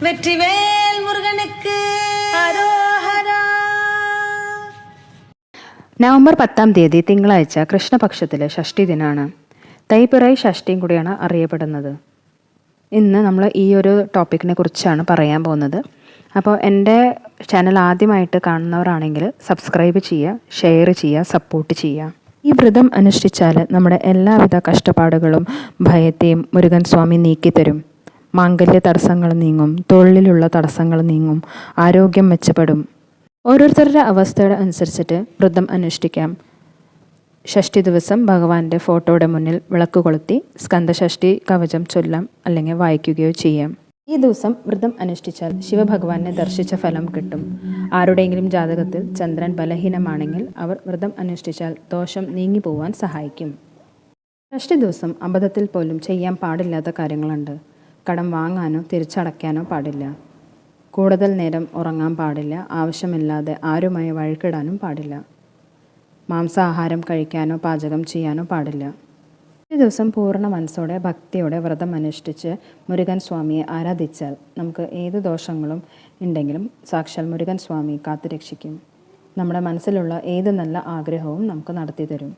வெற்றிவேல் முருகனுக்கு அரோஹரா. നവംബർ 10-ാം തീയതി തിങ്കളാഴ്ച കൃഷ്ണപക്ഷത്തിലെ ഷഷ്ടി ദിനാണ്. തൈപ്പിറൈ ഷഷ്ടിയും കൂടിയാണ് അറിയപ്പെടുന്നത്. ഇന്ന് നമ്മൾ ഈ ഒരു ടോപ്പിക്കിനെ കുറിച്ചാണ് പറയാൻ പോകുന്നത്. അപ്പോൾ എൻ്റെ ചാനൽ ആദ്യമായിട്ട് കാണുന്നവരാണെങ്കിൽ സബ്സ്ക്രൈബ് ചെയ്യുക, ഷെയർ ചെയ്യുക, സപ്പോർട്ട് ചെയ്യുക. ഈ വ്രതം അനുഷ്ഠിച്ചാൽ നമ്മുടെ എല്ലാവിധ കഷ്ടപ്പാടുകളും ഭയത്തെയും മുരുകൻ സ്വാമി നീക്കിത്തരും. മാംഗല്യ തടസ്സങ്ങൾ നീങ്ങും, തൊഴിലിലുള്ള തടസ്സങ്ങൾ നീങ്ങും, ആരോഗ്യം മെച്ചപ്പെടും. ഓരോരുത്തരുടെ അവസ്ഥയുടെ അനുസരിച്ചിട്ട് വ്രതം അനുഷ്ഠിക്കാം. ഷഷ്ടി ദിവസം ഭഗവാന്റെ ഫോട്ടോയുടെ മുന്നിൽ വിളക്ക് കൊളുത്തി സ്കന്ദഷഷ്ടി കവചം ചൊല്ലാം, അല്ലെങ്കിൽ വായിക്കുകയോ ചെയ്യാം. ഈ ദിവസം വ്രതം അനുഷ്ഠിച്ചാൽ ശിവഭഗവാനെ ദർശിച്ച ഫലം കിട്ടും. ആരുടെയെങ്കിലും ജാതകത്തിൽ ചന്ദ്രൻ ബലഹീനമാണെങ്കിൽ അവർ വ്രതം അനുഷ്ഠിച്ചാൽ ദോഷം നീങ്ങിപ്പോവാൻ സഹായിക്കും. ഷഷ്ടി ദിവസം അബദ്ധത്തിൽ പോലും ചെയ്യാൻ പാടില്ലാത്ത കാര്യങ്ങളുണ്ട്. കടം വാങ്ങാനോ തിരിച്ചടയ്ക്കാനോ പാടില്ല. കൂടുതൽ നേരം ഉറങ്ങാൻ പാടില്ല. ആവശ്യമില്ലാതെ ആരുമായി വഴക്കിടാനും പാടില്ല. മാംസാഹാരം കഴിക്കാനോ പാചകം ചെയ്യാനോ പാടില്ല. ഈ ദിവസം പൂർണ്ണ മനസ്സോടെ ഭക്തിയോടെ വ്രതം അനുഷ്ഠിച്ച് മുരുകൻ സ്വാമിയെ ആരാധിച്ചാൽ നമുക്ക് ഏത് ദോഷങ്ങളും ഉണ്ടെങ്കിലും സാക്ഷാൽ മുരുകൻ സ്വാമി കാത്തുരക്ഷിക്കും. നമ്മുടെ മനസ്സിലുള്ള ഏത് നല്ല ആഗ്രഹവും നമുക്ക് നടത്തി തരും.